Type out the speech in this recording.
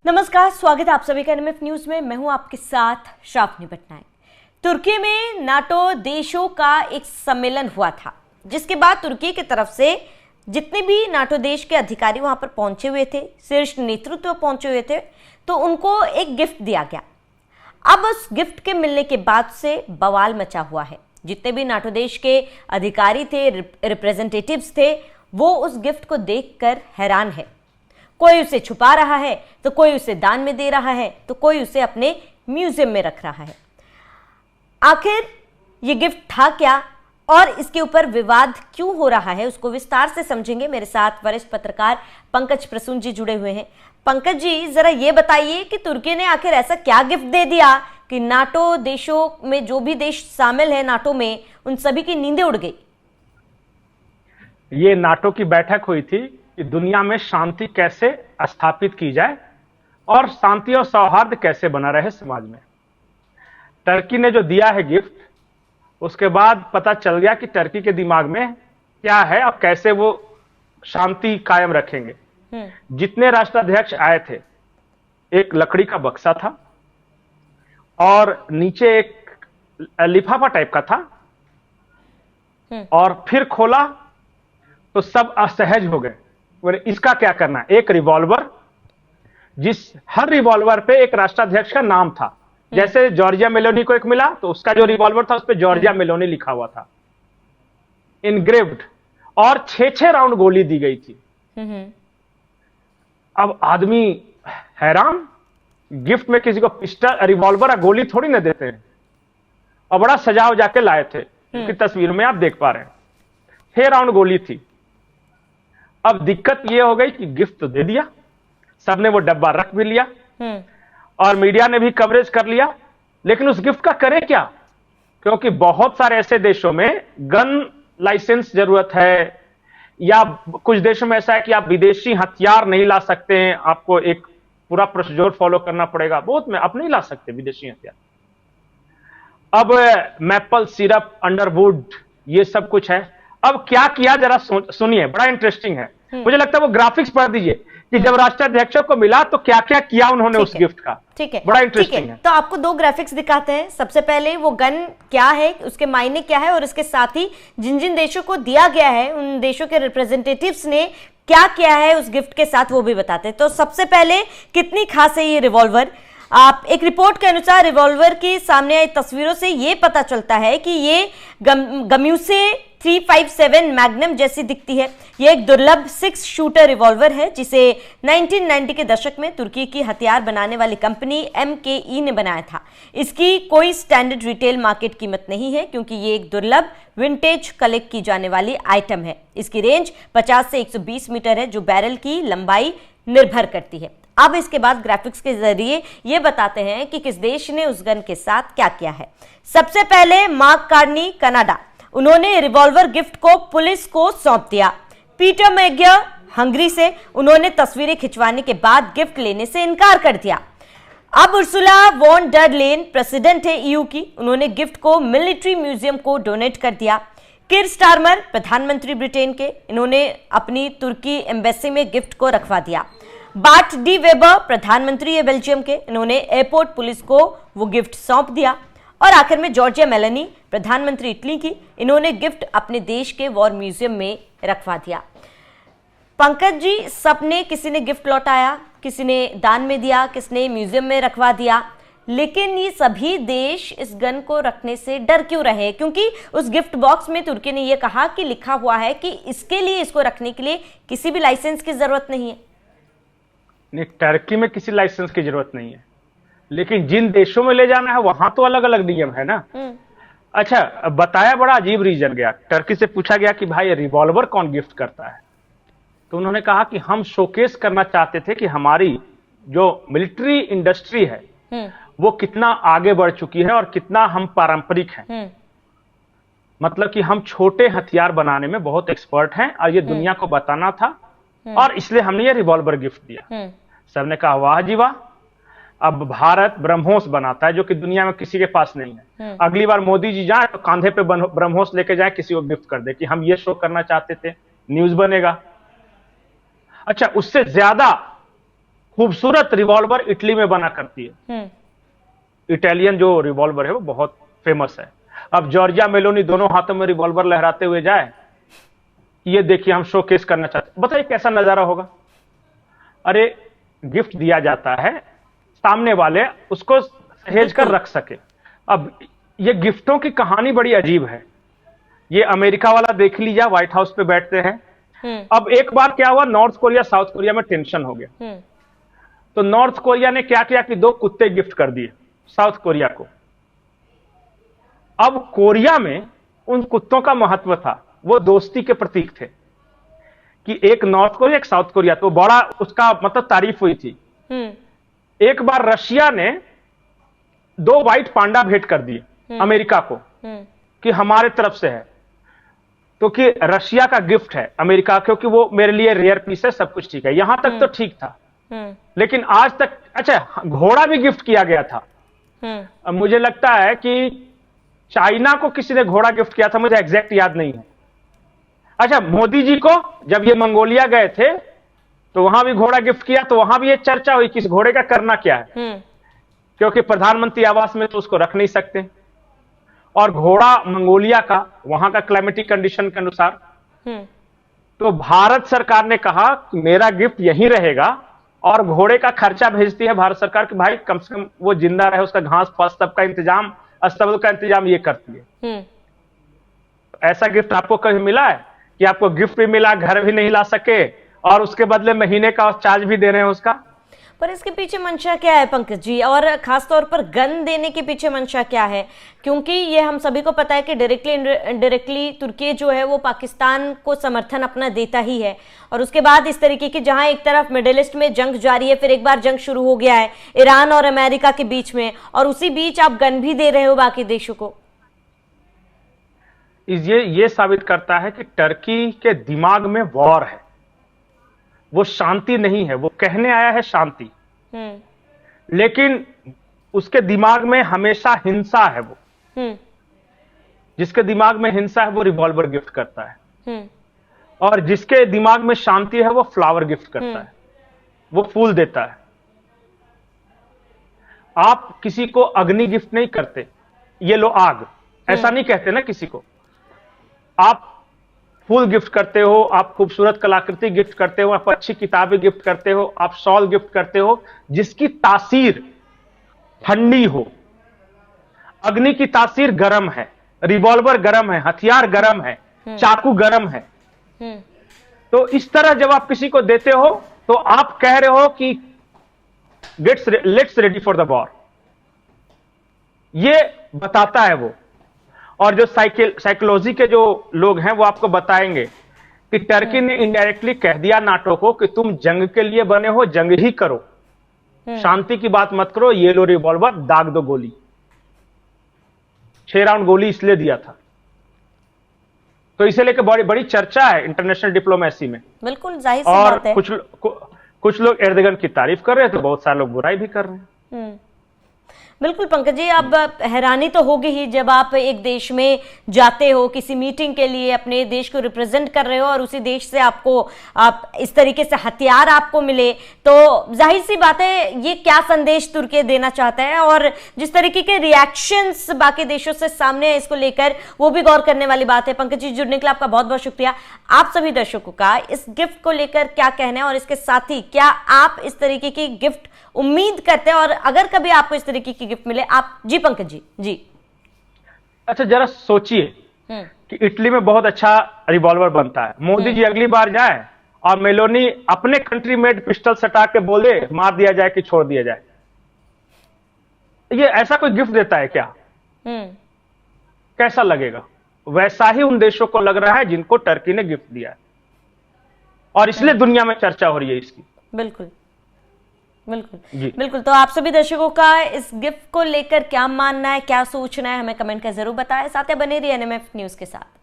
नमस्कार, स्वागत है आप सभी का एनएमएफ न्यूज में। मैं हूं आपके साथ श्रावणी पटनायक। तुर्की में नाटो देशों का एक सम्मेलन हुआ था, जिसके बाद तुर्की की तरफ से जितने भी नाटो देश के अधिकारी वहां पर पहुंचे हुए थे, शीर्ष नेतृत्व पहुंचे हुए थे, तो उनको एक गिफ्ट दिया गया। अब उस गिफ्ट के मिलने के बाद से बवाल मचा हुआ है। जितने भी नाटो देश के अधिकारी थे, रिप्रेजेंटेटिव्स थे, वो उस गिफ्ट को देखकर हैरान है। कोई उसे छुपा रहा है, तो कोई उसे दान में दे रहा है, तो कोई उसे अपने म्यूजियम में रख रहा है। आखिर ये गिफ्ट था क्या और इसके ऊपर विवाद क्यों हो रहा है, उसको विस्तार से समझेंगे। मेरे साथ वरिष्ठ पत्रकार पंकज प्रसून जी जुड़े हुए हैं। पंकज जी, जरा ये बताइए कि तुर्की ने आखिर ऐसा क्या गिफ्ट दे दिया कि नाटो देशों में जो भी देश शामिल है नाटो में, उन सभी की नींदें उड़ गई। ये नाटो की बैठक हुई थी कि दुनिया में शांति कैसे स्थापित की जाए और शांति और सौहार्द कैसे बना रहे समाज में। टर्की ने जो दिया है गिफ्ट, उसके बाद पता चल गया कि टर्की के दिमाग में क्या है और कैसे वो शांति कायम रखेंगे। जितने राष्ट्राध्यक्ष आए थे, एक लकड़ी का बक्सा था और नीचे एक लिफाफा टाइप का था, और फिर खोला तो सब असहज हो गए। बोले इसका क्या करना है। एक रिवॉल्वर, हर रिवॉल्वर पे एक राष्ट्राध्यक्ष का नाम था। जैसे जॉर्जिया मेलोनी को एक मिला, तो उसका जो रिवॉल्वर था उस पे जॉर्जिया मेलोनी लिखा हुआ था, इनग्रेव्ड, और 6-6 राउंड गोली दी गई थी। अब आदमी हैरान, गिफ्ट में किसी को पिस्टल, रिवॉल्वर और गोली थोड़ी ना देते हैं। और बड़ा सजाव जाके लाए थे, क्योंकि तस्वीर में आप देख पा रहे हैं 6 राउंड गोली थी। अब दिक्कत यह हो गई कि गिफ्ट तो दे दिया, सबने वो डब्बा रख भी लिया और मीडिया ने भी कवरेज कर लिया, लेकिन उस गिफ्ट का करें क्या? क्योंकि बहुत सारे ऐसे देशों में गन लाइसेंस जरूरत है, या कुछ देशों में ऐसा है कि आप विदेशी हथियार नहीं ला सकते हैं, आपको एक पूरा प्रोसीजर फॉलो करना पड़ेगा। बहुत में आप नहीं ला सकते विदेशी हथियार। अब मैपल सिरप, अंडरवुड, ये सब कुछ है। अब क्या किया जरा सुनिए, बड़ा इंटरेस्टिंग है। मुझे लगता है वो ग्राफिक्स पढ़ दीजिए कि जब राष्ट्राध्यक्षों को मिला तो क्या क्या किया उन्होंने उस गिफ्ट का। ठीक है, बड़ा इंटरेस्टिंग है। तो आपको 2 ग्राफिक्स दिखाते हैं। सबसे पहले वो गन क्या है, उसके मायने क्या है, और इसके साथ ही जिन जिन देशों को दिया गया है, उन देशों के रिप्रेजेंटेटिव्स ने क्या किया है उस गिफ्ट के साथ, वो भी बताते हैं। तो सबसे पहले कितनी खास है ये रिवॉल्वर। आप एक रिपोर्ट के अनुसार रिवॉल्वर की सामने आई तस्वीरों से ये पता चलता है कि ये गम्यूसे 357 मैग्नम जैसी दिखती है। ये एक दुर्लभ 6 शूटर रिवॉल्वर है, जिसे 1990 के दशक में तुर्की की हथियार बनाने वाली कंपनी MKE ने बनाया था। इसकी कोई स्टैंडर्ड रिटेल मार्केट कीमत नहीं है, क्योंकि ये एक दुर्लभ विंटेज कलेक्ट की जाने वाली आइटम है। इसकी रेंज 50 से 120 मीटर है, जो बैरल की लंबाई निर्भर करती है। अब इसके बाद ग्राफिक्स के जरिए ये बताते हैं कि किस देश ने उस गन के साथ क्या किया है। सबसे पहले मार्क कार्नी, कनाडा, उन्होंने रिवॉल्वर गिफ्ट को पुलिस को सौंप दिया। पीटर मैगियर, हंगरी से, उन्होंने तस्वीरें खिंचवाने के बाद गिफ्ट लेने से इनकार कर दिया। अब उर्सुला वॉन डर लेन, प्रेसिडेंट है EU की, उन्होंने गिफ्ट को मिलिट्री म्यूजियम को डोनेट कर दिया। किर स्टारमर, प्रधानमंत्री ब्रिटेन के, इन्होंने अपनी तुर्की एम्बेसी में गिफ्ट को रखवा दिया। बार्ट डी वेबर, प्रधानमंत्री है बेल्जियम के, इन्होंने एयरपोर्ट पुलिस को वो गिफ्ट सौंप दिया। और आखिर में जॉर्जिया मेलोनी, प्रधानमंत्री इटली की, इन्होंने गिफ्ट अपने देश के वॉर म्यूजियम में रखवा दिया। पंकज जी, सबने, किसी ने गिफ्ट लौटाया, किसी ने दान में दिया, किसने म्यूजियम में रखवा दिया, लेकिन ये सभी देश इस गन को रखने से डर क्यों रहे? क्योंकि उस गिफ्ट बॉक्स में तुर्की ने यह कहा कि लिखा हुआ है कि इसके लिए, इसको रखने के लिए किसी भी लाइसेंस की जरूरत नहीं है। नहीं, टर्की में किसी लाइसेंस की जरूरत नहीं है, लेकिन जिन देशों में ले जाना है वहां तो अलग अलग नियम है ना। अच्छा, बताया बड़ा अजीब रीजन गया। टर्की से पूछा गया कि भाई रिवॉल्वर कौन गिफ्ट करता है, तो उन्होंने कहा कि हम शोकेस करना चाहते थे कि हमारी जो मिलिट्री इंडस्ट्री है वो कितना आगे बढ़ चुकी है और कितना हम पारंपरिक हैं। मतलब कि हम छोटे हथियार बनाने में बहुत एक्सपर्ट हैं और ये दुनिया को बताना था, और इसलिए हमने ये रिवॉल्वर गिफ्ट दिया। सबने कहा वाह जी वाह, अब भारत ब्रह्मोस बनाता है जो कि दुनिया में किसी के पास नहीं है। अगली बार मोदी जी जाए तो कांधे पे ब्रह्मोस लेके जाए, किसी को गिफ्ट कर दे कि हम ये शो करना चाहते थे, न्यूज बनेगा। अच्छा, उससे ज्यादा खूबसूरत रिवॉल्वर इटली में बना करती है। इटालियन जो रिवॉल्वर है वो बहुत फेमस है। अब जॉर्जिया मेलोनी दोनों हाथों में रिवॉल्वर लहराते हुए जाए, ये देखिए हम शोकेस करना चाहते हैं, बताइए कैसा नजारा होगा। अरे गिफ्ट दिया जाता है, सामने वाले उसको सहेज कर रख सके। अब ये गिफ्टों की कहानी बड़ी अजीब है। ये अमेरिका वाला देख लीजिए, व्हाइट हाउस पे बैठते हैं। अब एक बार क्या हुआ, नॉर्थ कोरिया साउथ कोरिया में टेंशन हो गया, तो नॉर्थ कोरिया ने क्या किया कि 2 कुत्ते गिफ्ट कर दिए साउथ कोरिया को। अब कोरिया में उन कुत्तों का महत्व था, वो दोस्ती के प्रतीक थे कि एक नॉर्थ कोरिया एक साउथ कोरिया, तो बड़ा उसका मतलब तारीफ हुई थी। एक बार रशिया ने 2 व्हाइट पांडा भेंट कर दिए अमेरिका को कि हमारे तरफ से है, तो कि रशिया का गिफ्ट है अमेरिका, क्योंकि वो मेरे लिए रेयर पीस है, सब कुछ ठीक है, यहां तक तो ठीक था। लेकिन आज तक, अच्छा घोड़ा भी गिफ्ट किया गया था। अब मुझे लगता है कि चाइना को किसी ने घोड़ा गिफ्ट किया था, मुझे एग्जैक्ट याद नहीं है। अच्छा मोदी जी को जब ये मंगोलिया गए थे तो वहां भी घोड़ा गिफ्ट किया, तो वहां भी ये चर्चा हुई कि इस घोड़े का करना क्या है, क्योंकि प्रधानमंत्री आवास में तो उसको रख नहीं सकते, और घोड़ा मंगोलिया का वहां का क्लाइमेटिक कंडीशन के अनुसार। तो भारत सरकार ने कहा कि मेरा गिफ्ट यहीं रहेगा, और घोड़े का खर्चा भेजती है भारत सरकार कि भाई कम से कम वो जिंदा रहे, उसका घास फूस सबका इंतजाम, अस्तबल का इंतजाम ये करती है। ऐसा गिफ्ट आपको कभी मिला है कि आपको गिफ्ट भी मिला, घर भी नहीं ला सके, और उसके बदले महीने का चार्ज भी दे रहे हैं उसका? पर इसके पीछे मंशा क्या है पंकज जी, और खासतौर पर गन देने के पीछे मंशा क्या है? क्योंकि ये हम सभी को पता है कि डायरेक्टली इनडायरेक्टली तुर्की जो है वो पाकिस्तान को समर्थन अपना देता ही है, और उसके बाद इस तरीके की, जहां एक तरफ मिडिल ईस्ट में जंग जारी है, फिर एक बार जंग शुरू हो गया है ईरान और अमेरिका के बीच में, और उसी बीच आप गन भी दे रहे हो बाकी देशों को। ये साबित करता है कि टर्की के दिमाग में वॉर है, वो शांति नहीं है। वो कहने आया है शांति, लेकिन उसके दिमाग में हमेशा हिंसा है। वो जिसके दिमाग में हिंसा है वो रिवॉल्वर गिफ्ट करता है, और जिसके दिमाग में शांति है वो फ्लावर गिफ्ट करता है, वो फूल देता है। आप किसी को अग्नि गिफ्ट नहीं करते, ये लो आग, ऐसा नहीं कहते ना किसी को। आप फूल गिफ्ट करते हो, आप खूबसूरत कलाकृति गिफ्ट करते हो, आप अच्छी किताबें गिफ्ट करते हो, आप शॉल गिफ्ट करते हो जिसकी तासीर ठंडी हो। अग्नि की तासीर गर्म है, रिवॉल्वर गर्म है, हथियार गर्म है, चाकू गर्म है। तो इस तरह जब आप किसी को देते हो तो आप कह रहे हो कि let's ready for the war, ये बताता है वो। और जो साइकोलॉजी के जो लोग हैं वो आपको बताएंगे कि टर्की ने इनडायरेक्टली कह दिया नाटो को कि तुम जंग के लिए बने हो, जंग ही करो, शांति की बात मत करो, ये लो रिवॉल्वर, दाग दो गोली। 6 राउंड गोली इसलिए दिया था। तो इसे लेकर बड़ी बड़ी चर्चा है इंटरनेशनल डिप्लोमेसी में। बिल्कुल जाहिर सी बात है। कुछ लोग एर्दोगन की तारीफ कर रहे हैं, तो बहुत सारे लोग बुराई भी कर रहे हैं। बिल्कुल पंकज जी, अब हैरानी तो होगी ही जब आप एक देश में जाते हो किसी मीटिंग के लिए, अपने देश को रिप्रेजेंट कर रहे हो, और उसी देश से आप इस तरीके से हथियार आपको मिले, तो जाहिर सी बात है ये क्या संदेश तुर्की देना चाहता है, और जिस तरीके के रिएक्शंस बाकी देशों से सामने है इसको लेकर, वो भी गौर करने वाली बात है। पंकज जी, जुड़ने के लिए आपका बहुत बहुत शुक्रिया। आप सभी दर्शकों का इस गिफ्ट को लेकर क्या कहना है, और इसके साथ ही क्या आप इस तरीके की गिफ्ट उम्मीद करते हैं, और अगर कभी आपको इस तरीके की गिफ्ट मिले आप? जी पंकज जी। अच्छा जरा सोचिए कि इटली में बहुत अच्छा रिवॉल्वर बनता है, मोदी जी अगली बार जाए और मेलोनी अपने कंट्री मेड पिस्टल सटा के बोले मार दिया जाए कि छोड़ दिया जाए, ये ऐसा कोई गिफ्ट देता है क्या? कैसा लगेगा? वैसा ही उन देशों को लग रहा है जिनको टर्की ने गिफ्ट दिया है, और इसलिए दुनिया में चर्चा हो रही है इसकी। बिल्कुल बिल्कुल। तो आप सभी दर्शकों का इस गिफ्ट को लेकर क्या मानना है, क्या सोचना है, हमें कमेंट कर जरूर बताएं। साथ ही बने रहिए एनएमएफ न्यूज के साथ।